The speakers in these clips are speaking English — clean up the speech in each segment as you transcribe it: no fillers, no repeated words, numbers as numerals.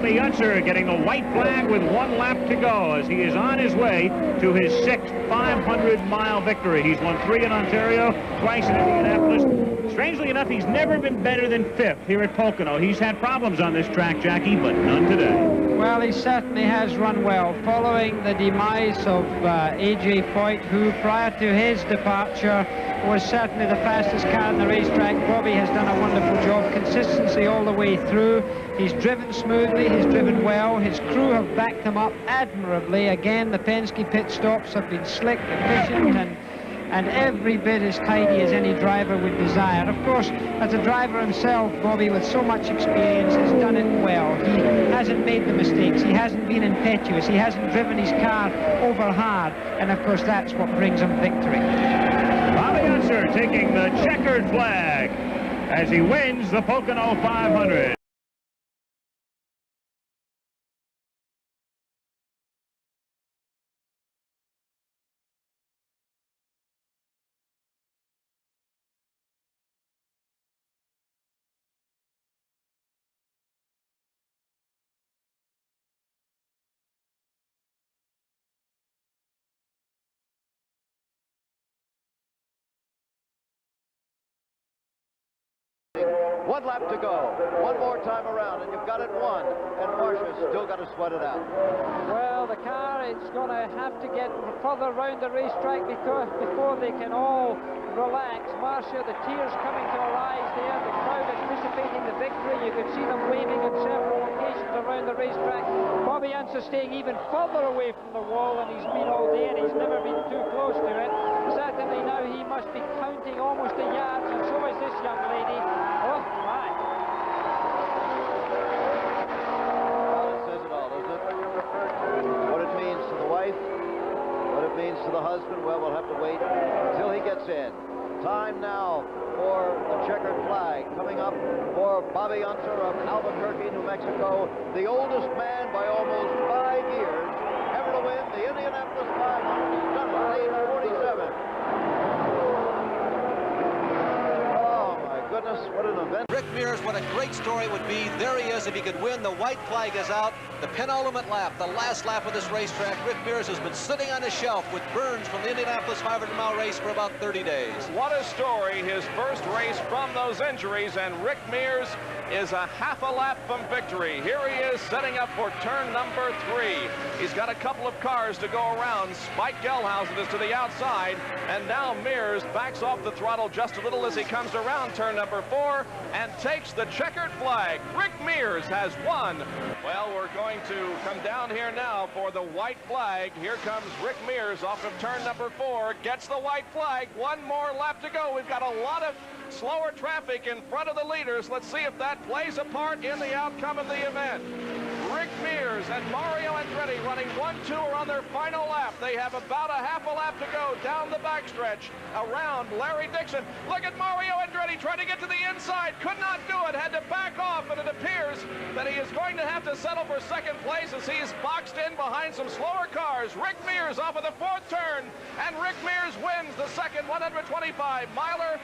Bobby Unser getting the white flag with 1 lap to go as he is on his way to his 6th 500-mile victory. He's won 3 in Ontario, twice in Indianapolis. Strangely enough, he's never been better than 5th here at Pocono. He's had problems on this track, Jackie, but none today. Well, he certainly has run well, following the demise of A.J. Foyt, who prior to his departure was certainly the fastest car on the racetrack. Bobby has done a wonderful job, consistency all the way through. He's driven smoothly, he's driven well. His crew have backed him up admirably. Again, the Penske pit stops have been slick, efficient, and every bit as tidy as any driver would desire. Of course, as a driver himself, Bobby, with so much experience, has done it well. He hasn't made the mistakes. He hasn't been impetuous. He hasn't driven his car over hard. And, of course, that's what brings him victory. Bobby Unser taking the checkered flag as he wins the Pocono 500. One lap to go. One more time around, and you've got it won. And Marcia's still got to sweat it out. Well, the car, it's going to have to get further around the racetrack before they can all relax. Marcia, the tears coming to her eyes there. The crowd anticipating the victory. You could see them waving at several locations around the racetrack. Bobby Unser staying even further away from the wall than he's been all day, and he's never been too close to it. Certainly now he must be counting almost the yards, and so is this young lady. Oh, my. Well, it says it all, doesn't it? What it means to the wife, what it means to the husband, well, we'll have to wait until he gets in. Time now for the checkered flag. Coming up for Bobby Unser of Albuquerque, New Mexico, the oldest man by almost 5 years ever to win the Indianapolis 500. Done at age 47. Goodness, what an event. Rick Mears, what a great story it would be. There he is. If he could win, the white flag is out. The penultimate lap, the last lap of this racetrack. Rick Mears has been sitting on the shelf with burns from the Indianapolis 500-mile race for about 30 days. What a story. His first race from those injuries, and Rick Mears is a half a lap from victory. Here he is setting up for turn number 3. He's got a couple of cars to go around. Spike Gelhausen is to the outside, and now Mears backs off the throttle just a little as he comes around turn number 4 and takes the checkered flag. Rick Mears has won. Well, we're going to come down here now for the white flag. Here comes Rick Mears off of turn number 4, gets the white flag. One more lap to go. We've got a lot of slower traffic in front of the leaders. Let's see if that plays a part in the outcome of the event. Rick Mears and Mario Andretti running 1-2 are on their final lap. They have about a half a lap to go down the backstretch around Larry Dixon. Look at Mario Andretti trying to get to the inside. Could not do it. Had to back off, and it appears that he is going to have to settle for second place as he's boxed in behind some slower cars. Rick Mears off of the 4th turn, and Rick Mears wins the second 125-miler.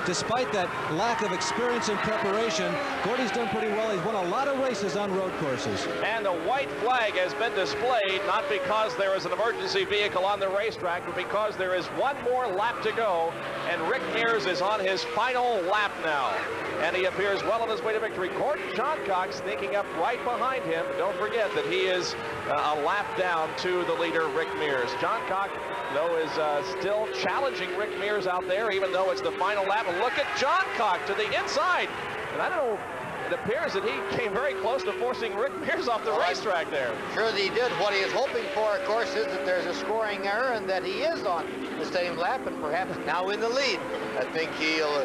Despite that lack of experience and preparation, Gordy's done pretty well. He's won a lot of races on road courses. And the white flag has been displayed, not because there is an emergency vehicle on the racetrack, but because there is one more lap to go, and Rick Mears is on his final lap now. And he appears well on his way to victory. Gordon Johncock sneaking up right behind him. Don't forget that he is a lap down to the leader, Rick Mears. Johncock, though, is still challenging Rick Mears out there, even though it's the final lap. And look at Johncock to the inside. And I don't know, it appears that he came very close to forcing Rick Mears off the racetrack there. Sure that he did. What he is hoping for, of course, is that there's a scoring error and that he is on the same lap and perhaps now in the lead. I think he'll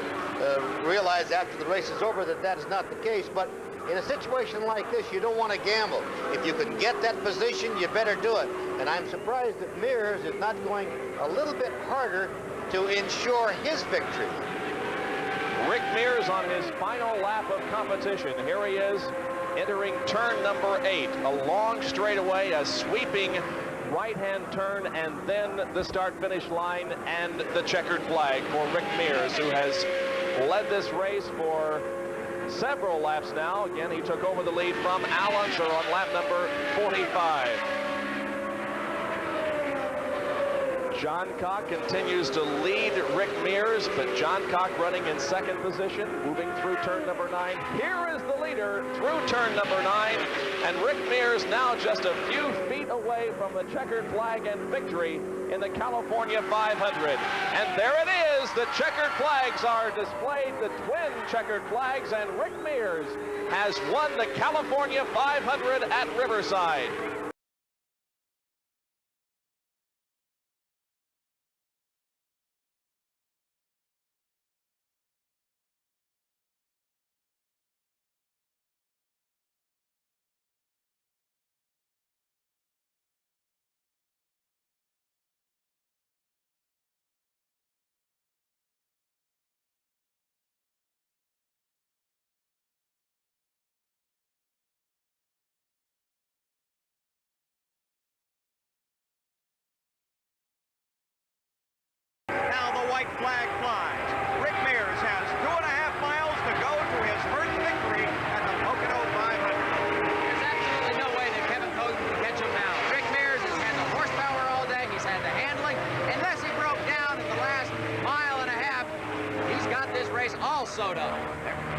realize after the race is over that that is not the case. But in a situation like this, you don't want to gamble. If you can get that position, you better do it. And I'm surprised that Mears is not going a little bit harder to ensure his victory. Rick Mears on his final lap of competition. Here he is entering turn number 8. A long straightaway, a sweeping right-hand turn, and then the start-finish line and the checkered flag for Rick Mears, who has led this race for several laps now. Again, he took over the lead from Al Unser on lap number 45. John Cock continues to lead Rick Mears, but John Cock running in second position, moving through turn number 9. Here is the leader through turn number 9, and Rick Mears now just a few feet away from the checkered flag and victory in the California 500. And there it is, the checkered flags are displayed, the twin checkered flags, and Rick Mears has won the California 500 at Riverside. Flag flies. Rick Mears has 2.5 miles to go to his first victory at the Pocono 500. There's absolutely no way that Kevin Hogan can catch him now. Rick Mears has had the horsepower all day. He's had the handling. Unless he broke down in the last mile and a half, he's got this race all sewed up.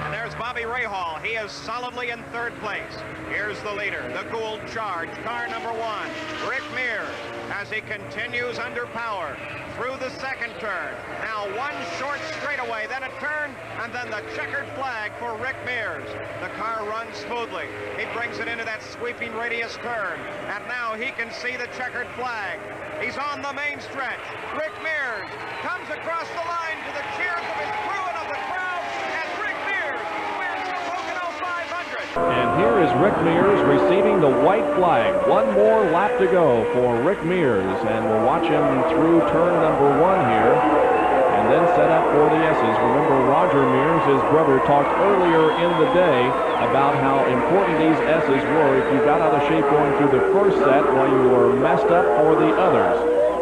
And there's Bobby Rahal. He is solidly in third place. Here's the leader, the Gould Charge, car number 1, Rick Mears, as he continues under power through the second turn. Now one short straightaway, then a turn, and then the checkered flag for Rick Mears. The car runs smoothly. He brings it into that sweeping radius turn, and now he can see the checkered flag. He's on the main stretch. Rick Mears comes across the line to the cheers of his crew and of the crowd, and Rick Mears wins the Pocono 500. And here is Rick Mears receiving the white flag. One more lap to go for Rick Mears, and we'll watch him through turn number 1 here, and then set up for the S's. Remember, Roger Mears, his brother, talked earlier in the day about how important these S's were if you got out of shape going through the first set while you were messed up for the others.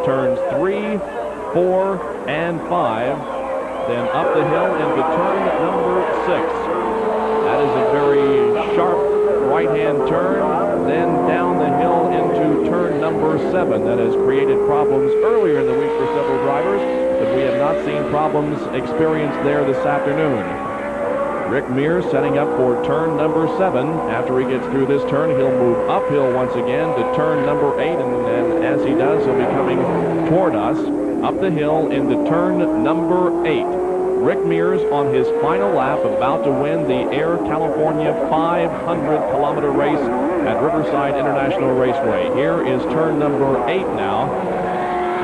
Turns 3, 4, and 5, then up the hill into turn number 6. That is a very sharp right-hand turn, then down the hill into turn number 7. That has created problems earlier in the week for several drivers, but we have not seen problems experienced there this afternoon. Rick Mears setting up for turn number 7. After he gets through this turn, he'll move uphill once again to turn number 8, and then as he does, he'll be coming toward us up the hill into turn number 8. Rick Mears on his final lap, about to win the Air California 500-kilometer race at Riverside International Raceway. Here is turn number 8 now,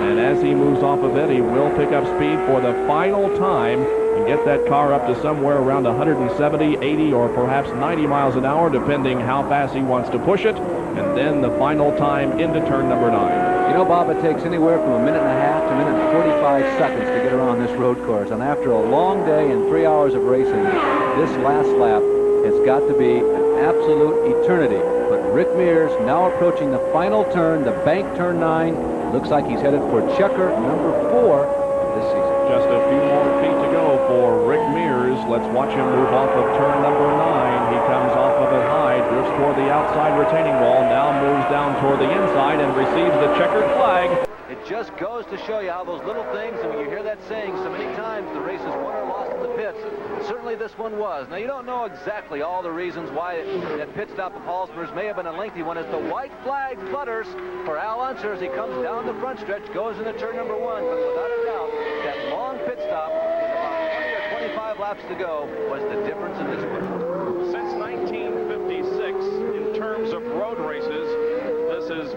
and as he moves off of it, he will pick up speed for the final time and get that car up to somewhere around 170, 80, or perhaps 90 miles an hour, depending how fast he wants to push it, and then the final time into turn number 9. You know, Bob, it takes anywhere from 1.5 minutes to 1 minute and 45 seconds to get around this road course. And after a long day and 3 hours of racing, this last lap has got to be an absolute eternity. But Rick Mears now approaching the final turn, the bank turn 9. Looks like he's headed for checker number 4 this season. Just a few more feet to go for Rick Mears. Let's watch him move off of turn number 9. He comes off of it high, drifts toward the outside retaining wall, now moves down toward the inside and receives the checkered flag. It just goes to show you how those little things, and when you hear that saying so many times, the race is won or lost in the pits. Certainly this one was. Now, you don't know exactly all the reasons why that pit stop of Hallsberg's may have been a lengthy one, as the white flag flutters for Al Unser as he comes down the front stretch, goes into turn number 1. But without a doubt, that long pit stop, about 20 or 25 laps to go, was the difference in this one. Since 1956, in terms of road races, this is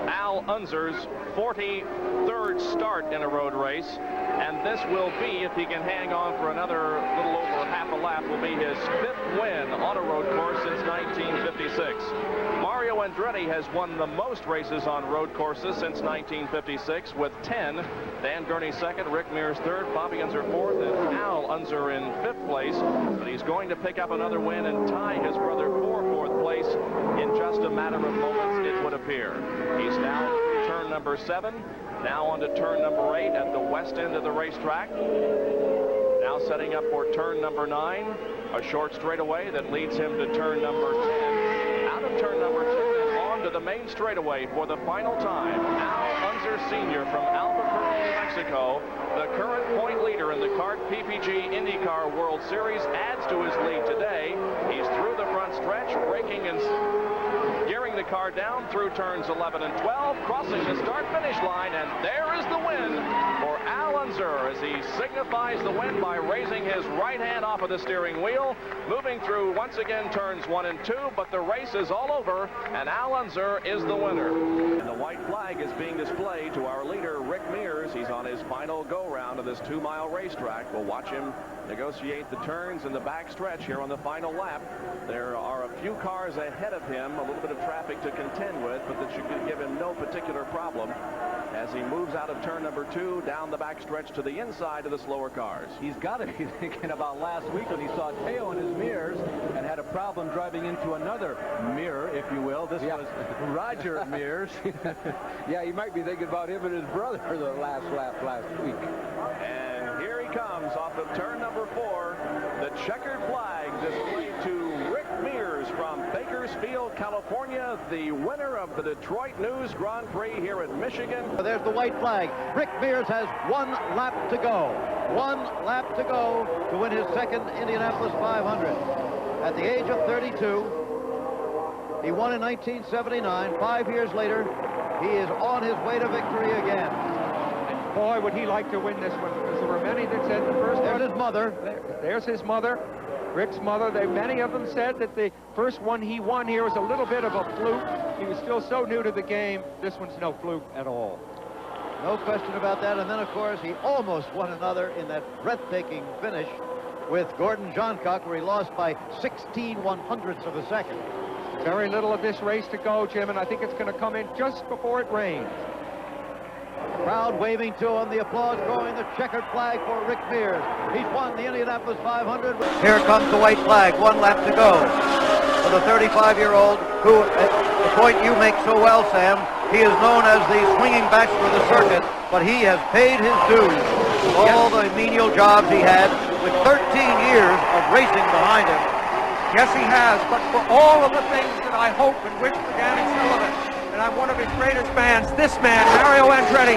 Al Unser's 43rd start in a road race, and this will be, if he can hang on for another little over half a lap, will be his 5th win on a road course since 1956. Mario Andretti has won the most races on road courses since 1956 with 10. Dan Gurney 2nd, Rick Mears 3rd, Bobby Unser 4th, and Al Unser in 5th place. But he's going to pick up another win and tie his brother for 4th place in just a matter of moments, it would appear. He's now through turn number 7, now onto turn number 8 at the west end of the racetrack. Now setting up for turn number 9, a short straightaway that leads him to turn number 10. Out of turn number 10 and on to the main straightaway for the final time. Al Unser Sr. from Albuquerque, New Mexico, the current point leader in the CART PPG IndyCar World Series, adds to his lead today. He's through the front stretch, braking and gearing the car down through turns 11 and 12, crossing the start-finish line, and there is the win for Al Unser as he signifies the win by raising his right hand off of the steering wheel, moving through once again turns 1 and 2, but the race is all over, and Al Unser is the winner. And the white flag is being displayed to our leader, Rick Mears. He's on his final go-round of this 2-mile racetrack. We'll watch him negotiate the turns in the back stretch here on the final lap. There are a few cars ahead of him, a little bit of traffic to contend with, but that should give him no particular problem as he moves out of turn number 2 down the back stretch to the inside of the slower cars. He's got to be thinking about last week when he saw Teo in his mirrors and had a problem driving into another mirror, if you will. This was Roger Mears. Yeah, he might be thinking about him and his brother for the last lap last week. And here he comes off of turn number 4. The checkered flag displayed to Rick Mears from Bakersfield, California, the winner of the Detroit News Grand Prix here at Michigan. There's the white flag. Rick Mears has 1 lap to go. 1 lap to go to win his second Indianapolis 500. At the age of 32, he won in 1979. 5 years later, he is on his way to victory again. And boy, would he like to win this one, because there were many that said the first one. There's his mother. There's his mother, Rick's mother. Many of them said that the first one he won here was a little bit of a fluke. He was still so new to the game. This one's no fluke at all. No question about that. And then, of course, he almost won another in that breathtaking finish with Gordon Johncock, where he lost by 16/100ths of a second. Very little of this race to go, Jim, and I think it's going to come in just before it rains. Crowd waving to him, the applause growing, the checkered flag for Rick Mears. He's won the Indianapolis 500. Here comes the white flag, 1 lap to go for the 35-year-old who, at the point you make so well, Sam, he is known as the swinging bachelor of the circuit, but he has paid his dues. All the menial jobs he had with 13 years of racing behind him. Yes, he has, but for all of the things that I hope and wish for Danny Sullivan, and I'm one of his greatest fans, this man, Mario Andretti,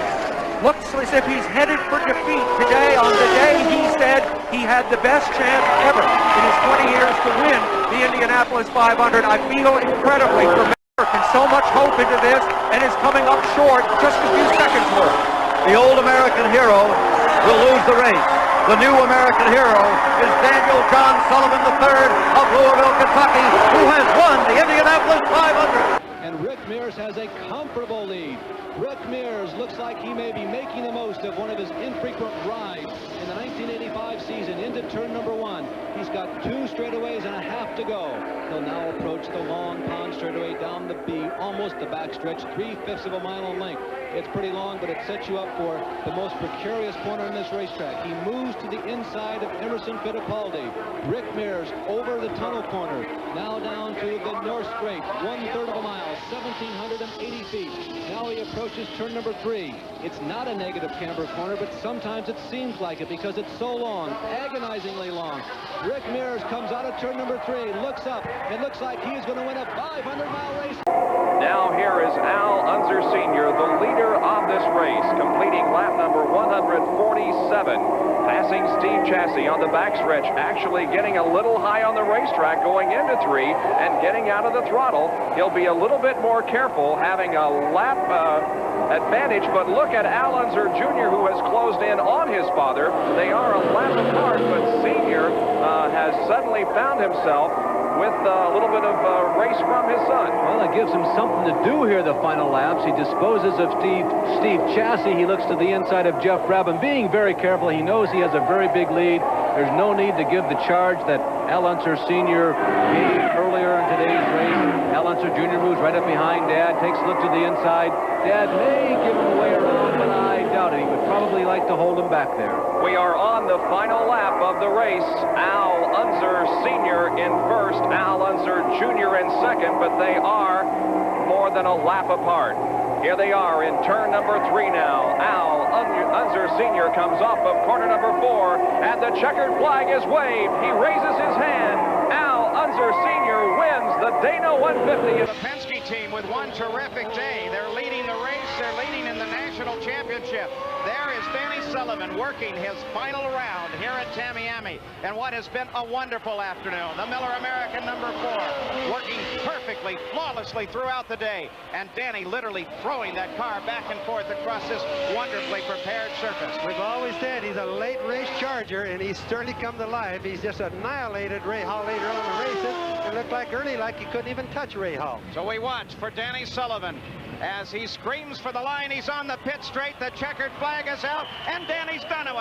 looks as if he's headed for defeat today on the day he said he had the best chance ever in his 20 years to win the Indianapolis 500. I feel incredibly for American, so much hope into this, and is coming up short just a few seconds worth. The old American hero will lose the race. The new American hero is Daniel John Sullivan III of Louisville, Kentucky, who has won the Indianapolis 500. And Rick Mears has a comfortable lead. Rick Mears looks like he may be making the most of one of his infrequent rides in the 1985 season into turn number 1. He's got 2 straightaways and a half to go. He'll now approach the long pond straightaway down the B, almost the backstretch, 3/5 of a mile in length. It's pretty long, but it sets you up for the most precarious corner in this racetrack. He moves to the inside of Emerson Fittipaldi. Rick Mears over the tunnel corner, now down to the North Straight, 1/3 of a mile, 1,780 feet. Now he approaches turn number 3. It's not a negative camber corner, but sometimes it seems like it because it's so long, agonizingly long. Rick Mears comes out of turn number 3, looks up. It looks like he's going to win a 500-mile race. Now here is Al Unser Sr., the leader of this race, completing lap number 147, passing Steve Chassis on the backstretch, actually getting a little high on the racetrack going into 3 and getting out of the throttle. He'll be a little bit more careful, having a lap advantage, but look at Al Unser Jr., who has closed in on his father. They are a lap apart, but Sr. Has suddenly found himself with a little bit of race from his son. Well, it gives him something to do here the final laps. He disposes of Steve Chassis. He looks to the inside of Jeff Brabham, being very careful. He knows he has a very big lead. There's no need to give the charge that Al Unser Sr. gave earlier in today's race. Al Unser Jr. moves right up behind Dad, takes a look to the inside. Dad may give him away around, but I doubt it. He would probably like to hold him back there. We are on the final lap of the race. Al Unser Sr. in first, Al Unser Jr. in second, but they are more than a lap apart. Here they are in turn number 3 now. Unser Sr. comes off of corner number 4, and the checkered flag is waved. He raises his hand. Unser Sr. wins the Dana 150. The Penske team with one terrific day. They're leading the race. They're leading in the national championship. There is Danny Sullivan working his final round here at Tamiami, and what has been a wonderful afternoon. The Miller American number 4 working perfectly, flawlessly throughout the day, and Danny literally throwing that car back and forth across this wonderfully prepared surface. We've always said he's a late race charger, and he's certainly come to life. He's just annihilated Ray Hall later on in the races. It looked like early like he couldn't even touch Ray Hall. So we watch for Danny Sullivan as he screams for the line. He's on the pit straight. The checkered flag is out, and Danny's done it.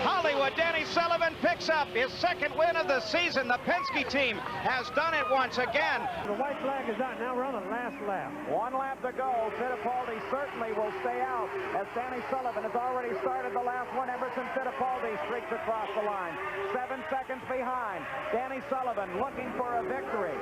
Hollywood, Danny Sullivan picks up his second win of the season. The Penske team has done it once again. The white flag is out. Now we're on the last lap. 1 lap to go. Fittipaldi certainly will stay out as Danny Sullivan has already started the last one. Emerson Fittipaldi streaks across the line. 7 seconds behind. Danny Sullivan looking for a victory.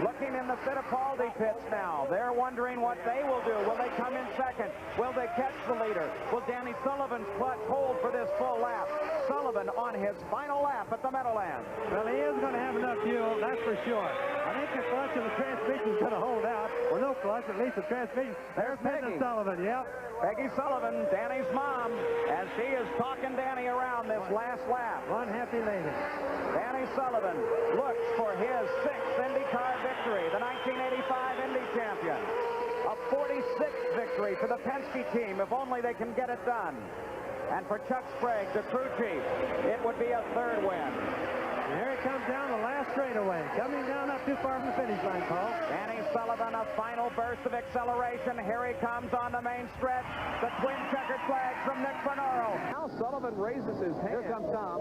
Looking in the Fittipaldi pits now. They're wondering what they will do. Will they come in second? Will they catch the leader? Will Danny Sullivan's clutch hold for this full lap? Sullivan on his final lap at the Meadowlands. Well, he is going to have enough fuel, that's for sure. I think the clutch of the transmission is going to hold out. Or no clutch, at least the transmission. There's Peggy Sullivan, yep. Peggy Sullivan, Danny's mom, as she is talking Danny around this last lap. One happy lady. Danny Sullivan looks for his 6th IndyCar victory, the 1985 Indy champion. A 46th victory for the Penske team, if only they can get it done. And for Chuck Sprague, the crew chief, it would be a 3rd win. And here he comes down the last straightaway. Coming down not too far from the finish line, Paul. Danny Sullivan, a final burst of acceleration. Here he comes on the main stretch. The twin checkered flag from Nick Bernaro. Now Sullivan raises his hand. Here comes Tom.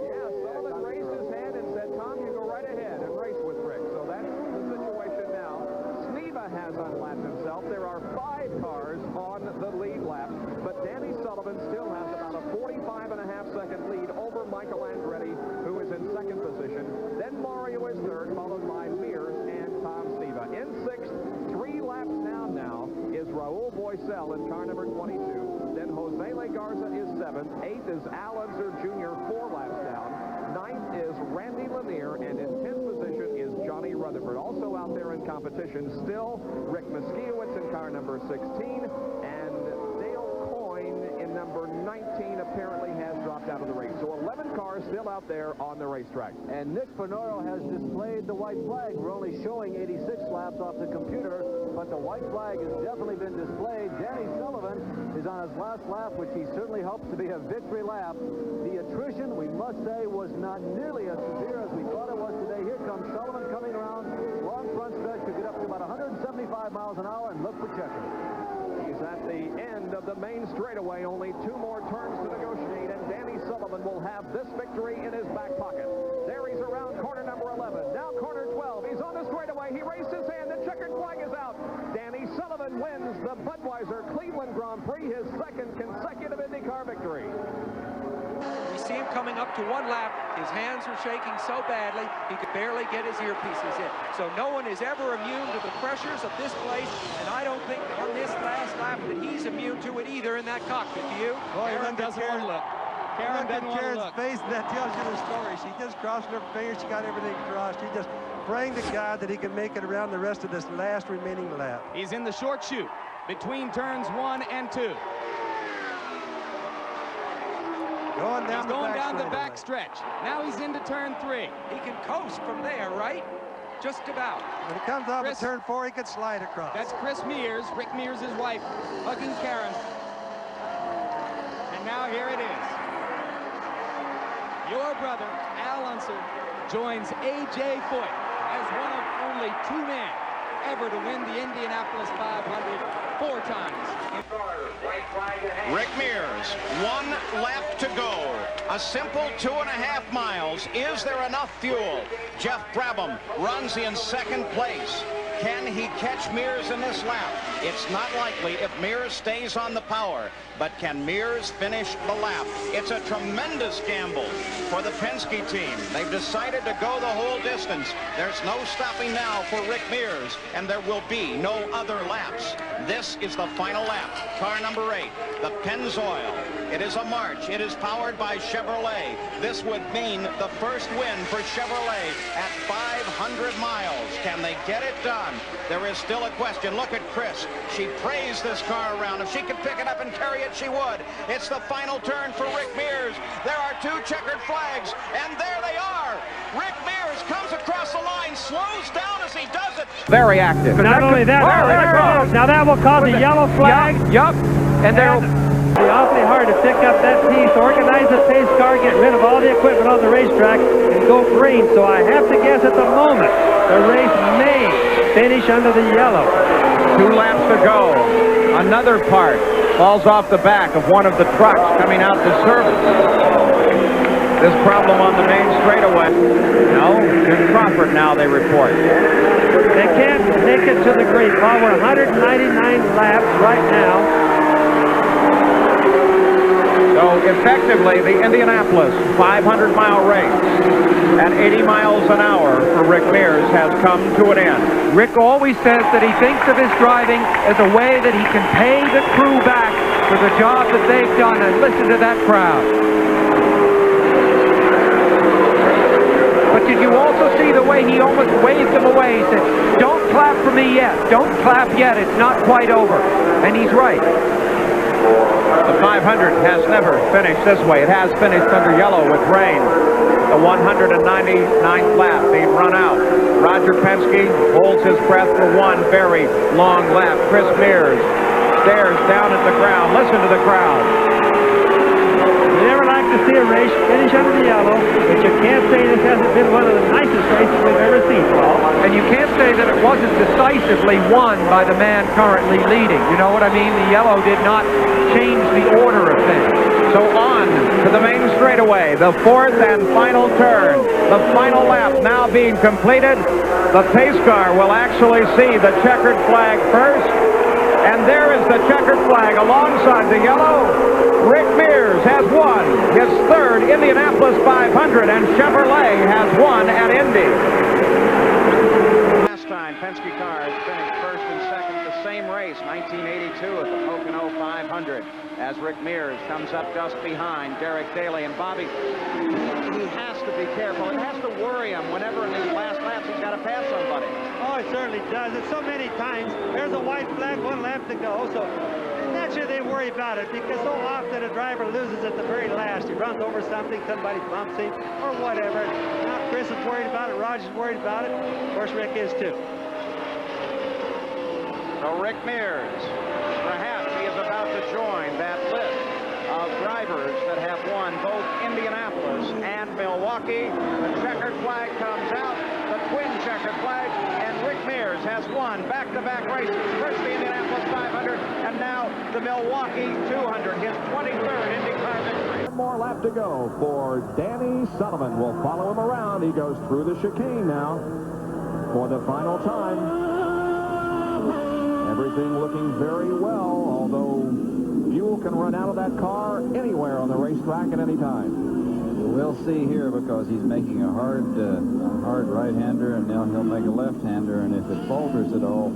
Yeah, Sullivan raised his hand and said, Tom, you go right ahead and race with Rick. So that's the situation now. Sneva has unlapped himself. There are 5 cars on the lead lap, but Danny Sullivan still has about a 45.5-second lead over Michael Andretti, who is in 2nd position. Then Mario is 3rd, followed by Mears and Tom Sneva. In 6th, 3 laps down now is Raul Boisel in car number 22. Then Jose Legarza is 7th. 8th is Al Unser Jr., 4 laps down. 9th is Randy Lanier, and in 10th position is Johnny Rutherford. Also out there in competition still, Rick Muskiewicz in car number 16, and Dale Coyne in number 19 apparently has dropped out of the race. So 11 cars still out there on the racetrack. And Nick Bernaro has displayed the white flag. We're only showing 86 laps off the computer, but the white flag has definitely been displayed. Danny Sullivan is on his last lap, which he certainly hopes to be a victory lap. The attrition, we must say, was not nearly as severe as we thought it was today. Here comes Sullivan coming around, long front stretch to get up to about 175 miles an hour and look for checker. He's at the end of the main straightaway. Only 2 more turns to negotiate, and Danny Sullivan will have this victory in his back pocket. There he's around corner number 11. Now corner 12. He's on the straightaway. He raised his hand. The checkered flag is out. Danny Sullivan wins the Budweiser Cleveland Grand Prix, his 2nd consecutive IndyCar victory. We see him coming up to 1 lap. His hands are shaking so badly, he could barely get his earpieces in. So no one is ever immune to the pressures of this place, and I don't think on this last lap that he's immune to it either in that cockpit. Do you? Boy, Aaron doesn't want to look. Karen doesn't want to look. Face, that tells you the story. She just crossed her fingers. She got everything crossed. She just praying to God that he can make it around the rest of this last remaining lap. He's in the short chute between turns 1 and 2. He's going down the back stretch. Now he's into turn 3. He can coast from there, right? Just about. When he comes off at turn 4, he could slide across. That's Chris Mears, Rick Mears' wife, hugging Karen. And now here it is. Your brother, Al Unser, joins A.J. Foyt as one of only 2 men ever to win the Indianapolis 500 4 times. Rick Mears, 1 lap to go. A simple 2.5 miles. Is there enough fuel? Jeff Brabham runs in 2nd place. Can he catch Mears in this lap? It's not likely if Mears stays on the power, but can Mears finish the lap? It's a tremendous gamble for the Penske team. They've decided to go the whole distance. There's no stopping now for Rick Mears, and there will be no other laps. This is the final lap. Car number 8, the Pennzoil. It is a march. It is powered by Chevrolet. This would mean the first win for Chevrolet at 500 miles. Can they get it done? There is still a question. Look at Chris. She praised this car around. If she could pick it up and carry it, she would. It's the final turn for Rick Mears. There are 2 checkered flags, and there they are. Rick Mears comes across the line, slows down as he does it. Very active. But not only that, now that will cause a yellow flag. Yup. And there. It'll be awfully hard to pick up that piece, organize the pace car, get rid of all the equipment on the racetrack, and go green. So I have to guess at the moment the race may finish under the yellow. 2 laps to go. Another part falls off the back of one of the trucks coming out to service. This problem on the main straightaway. No, in Crawford now they report. They can't make it to the green. Well, we're 199 laps right now. So effectively, the Indianapolis 500-mile race at 80 miles an hour for Rick Mears has come to an end. Rick always says that he thinks of his driving as a way that he can pay the crew back for the job that they've done, and listen to that crowd. But did you also see the way he almost waved them away? He said, "Don't clap for me yet. Don't clap yet. It's not quite over." And he's right. The 500 has never finished this way. It has finished under yellow with rain. The 199th lap being run out. Roger Penske holds his breath for one very long lap. Chris Mears stares down at the ground. Listen to the crowd. You never like to see a race finish under the yellow, but you can't say this hasn't been one of the nicest races we've ever seen, Paul. And you can't say that it wasn't decisively won by the man currently leading. You know what I mean? The yellow did not change the order of things. So on to the main straightaway, the 4th and final turn. The final lap now being completed. The pace car will actually see the checkered flag first. And there is the checkered flag alongside the yellow. Rick Mears has won his 3rd Indianapolis 500, and Chevrolet has won at Indy. Last time, Penske cars finished 1st and 2nd the same race, 1982 at the Pocono 500, as Rick Mears comes up just behind Derek Daly. And Bobby, he has to be careful. It has to worry him whenever in these last laps he's got to pass somebody. Oh, it certainly does. It's so many times. There's a white flag, 1 lap to go. So naturally they worry about it, because so often a driver loses at the very last. He runs over something, somebody bumps him, or whatever. Now Chris is worried about it. Roger's worried about it. Of course, Rick is too. So Rick Mears, perhaps he is about to join that list of drivers that have won both Indianapolis and Milwaukee. The checkered flag comes out, the twin checkered flag, and Rick Mears has won back-to-back races. First the Indianapolis 500, and now the Milwaukee 200, his 23rd IndyCar victory. One more lap to go for Danny Sullivan. We'll follow him around. He goes through the chicane now for the final time. Everything looking very well, although fuel can run out of that car anywhere on the racetrack at any time. We'll see here, because he's making a hard right-hander, and now he'll make a left-hander, and if it falters at all,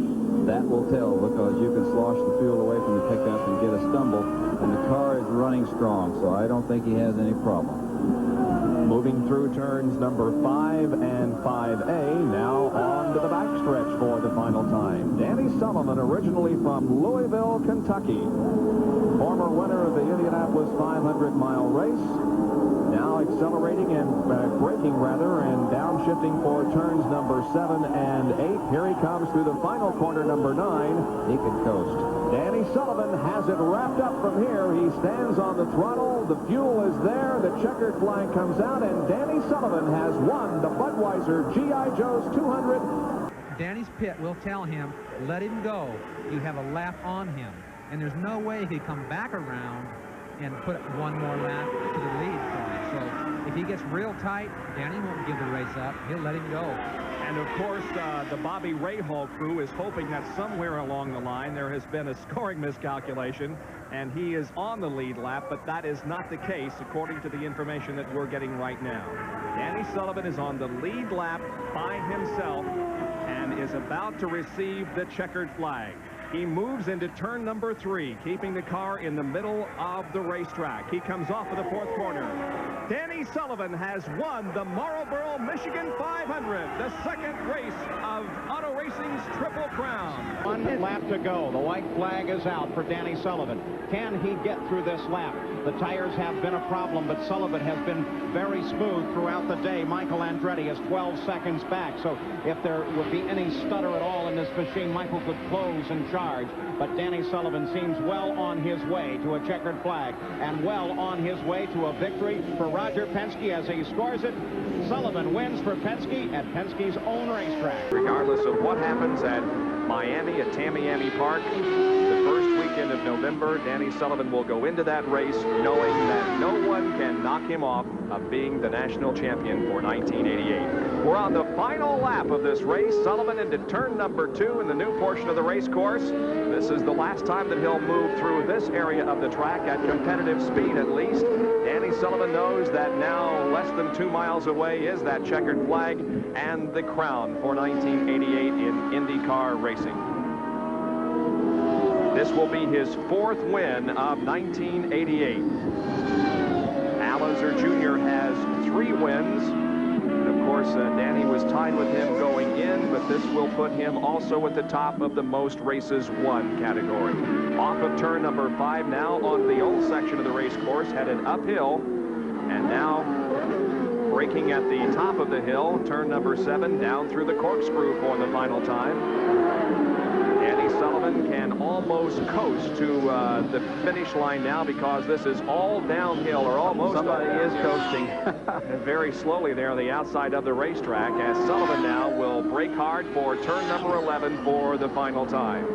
that will tell, because you can slosh the fuel away from the pickup and get a stumble, and the car is running strong, so I don't think he has any problem. Moving through turns number 5 and 5A, now on to the backstretch for the final time. Danny Sullivan, originally from Louisville, Kentucky. Former winner of the Indianapolis 500-mile race. Now accelerating and braking rather, and downshifting for turns number 7 and 8. Here he comes through the final corner, number 9. He can coast. Danny Sullivan has it wrapped up from here. He stands on the throttle. The fuel is there. The checkered flag comes out, and Danny Sullivan has won the Budweiser G.I. Joe's 200. Danny's pit will tell him, let him go. You have a lap on him. And there's no way he can come back around and put 1 more lap to the lead for him. So if he gets real tight, Danny won't give the race up. He'll let him go. And of course, the Bobby Rahal crew is hoping that somewhere along the line there has been a scoring miscalculation and he is on the lead lap, but that is not the case according to the information that we're getting right now. Danny Sullivan is on the lead lap by himself and is about to receive the checkered flag. He moves into turn number 3, keeping the car in the middle of the racetrack. He comes off of the 4th corner. Danny Sullivan has won the Marlboro, Michigan 500, the 2nd race of auto racing's Triple Crown. 1 lap to go. The white flag is out for Danny Sullivan. Can he get through this lap? The tires have been a problem, but Sullivan has been very smooth throughout the day. Michael Andretti is 12 seconds back, so if there would be any stutter at all in this machine, Michael could close and charge. But Danny Sullivan seems well on his way to a checkered flag and well on his way to a victory for Roger Penske as he scores it. Sullivan wins for Penske at Penske's own racetrack. Regardless of what happens at Miami, at Tamiami Park, the first weekend of November, Danny Sullivan will go into that race knowing that no one can knock him off of being the national champion for 1988. We're on the final lap of this race. Sullivan into turn number 2 in the new portion of the race course. This is the last time that he'll move through this area of the track at competitive speed, at least. Danny Sullivan knows that now less than 2 miles away is that checkered flag and the crown for 1988 in IndyCar racing. This will be his 4th win of 1988. Al Unser Jr. has 3 wins. And of course, Danny was tied with him going in, but this will put him also at the top of the most races won category. Off of turn number 5 now on the old section of the race course, headed uphill, and now braking at the top of the hill, turn number 7 down through the corkscrew for the final time. Danny Sullivan can almost coast to the finish line now because this is all downhill, or almost. Somebody is coasting. Very slowly there on the outside of the racetrack, as Sullivan now will brake hard for turn number 11 for the final time.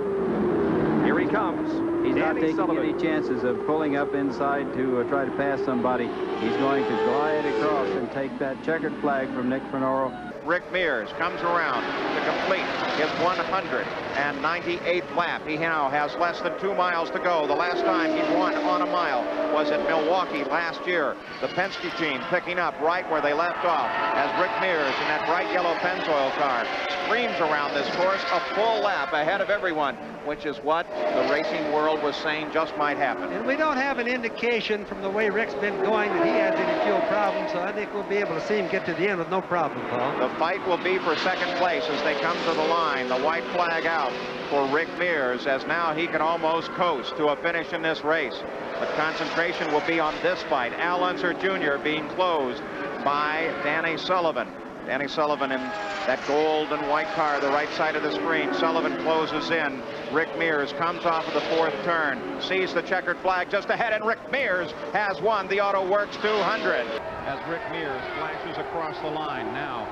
Here he comes. He's not Danny taking Sullivan. any chances of pulling up inside to try to pass somebody. He's going to glide across and take that checkered flag from Nick Fenoro. Rick Mears comes around to complete his 198th lap. He now has less than 2 miles to go. The last time he won on a mile was at Milwaukee last year. The Penske team picking up right where they left off as Rick Mears in that bright yellow Pennzoil car screams around this course a full lap ahead of everyone, which is what the racing world was saying just might happen. And we don't have an indication from the way Rick's been going that he has any fuel problems, so I think we'll be able to see him get to the end with no problem, Paul. The fight will be for second place as they come to the line. The white flag out for Rick Mears, as now he can almost coast to a finish in this race. But concentration will be on this fight. Al Unser Jr. being closed by Danny Sullivan. Danny Sullivan in that gold and white car, the right side of the screen. Sullivan closes in. Rick Mears comes off of the 4th turn, sees the checkered flag just ahead, and Rick Mears has won the Auto Works 200. As Rick Mears flashes across the line now,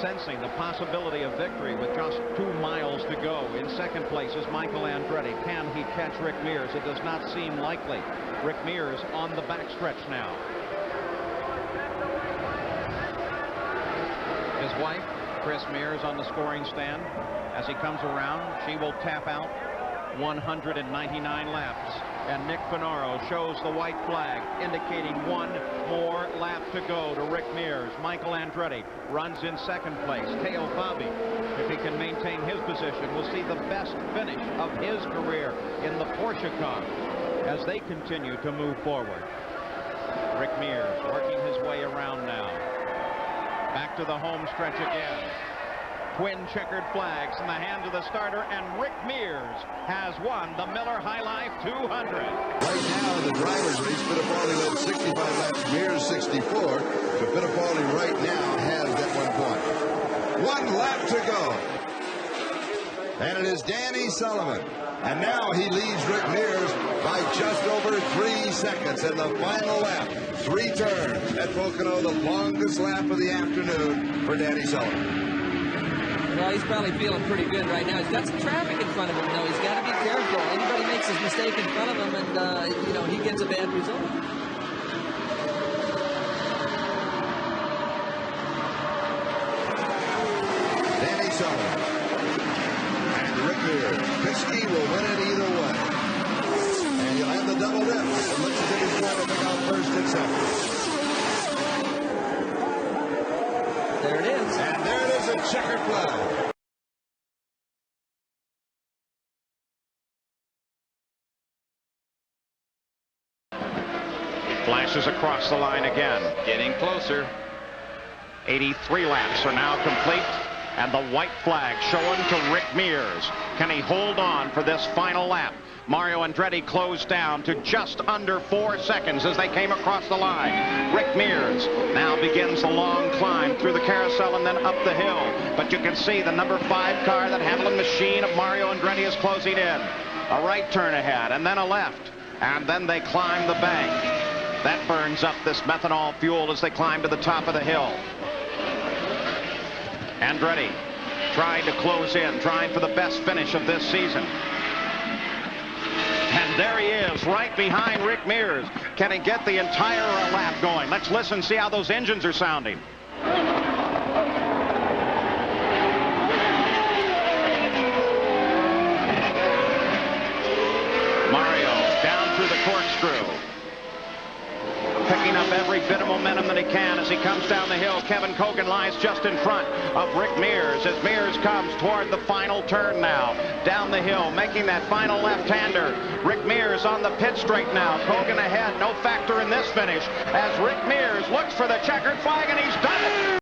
sensing the possibility of victory with just 2 miles to go. In second place is Michael Andretti. Can he catch Rick Mears? It does not seem likely. Rick Mears on the backstretch now. His wife, Chris Mears, on the scoring stand. As he comes around, she will tap out 199 laps. And Nick Fenoro shows the white flag, indicating 1 more lap to go to Rick Mears. Michael Andretti runs in second place. Teo Fabi, if he can maintain his position, will see the best finish of his career in the Porsche car as they continue to move forward. Rick Mears working his way around now. Back to the home stretch again. Twin checkered flags in the hand of the starter, and Rick Mears has won the Miller High Life 200. Right now in the driver's race, Fittipaldi led 65 laps, Mears 64. So Fittipaldi right now has at 1 point. 1 lap to go. And it is Danny Sullivan. And now he leads Rick Mears by just over 3 seconds in the final lap. 3 turns at Pocono, the longest lap of the afternoon for Danny Sullivan. Well, he's probably feeling pretty good right now. He's got some traffic in front of him, though. He's got to be careful. Anybody makes his mistake in front of him, and, you know, he gets a bad result. And Rick Mears. Penske will win it either way. And you'll have the double dip. It looks as if he's going to pick out first and second. There it is. And there it is, a checkered flag. Flashes across the line again, getting closer. 83 laps are now complete, and the white flag showing to Rick Mears. Can he hold on for this final lap? Mario Andretti closed down to just under 4 seconds as they came across the line. Rick Mears now begins the long climb through the carousel and then up the hill. But you can see the number 5 car, that handling machine of Mario Andretti, is closing in. A right turn ahead and then a left, and then they climb the bank. That burns up this methanol fuel as they climb to the top of the hill. Andretti trying to close in, trying for the best finish of this season. And there he is, right behind Rick Mears. Can he get the entire lap going? Let's listen, see how those engines are sounding. Mario down through the corkscrew, picking up every bit of momentum that he can as he comes down the hill. Kevin Kogan lies just in front of Rick Mears as Mears comes toward the final turn now. Down the hill, making that final left-hander. Rick Mears on the pit straight now. Kogan ahead, no factor in this finish as Rick Mears looks for the checkered flag, and he's done it.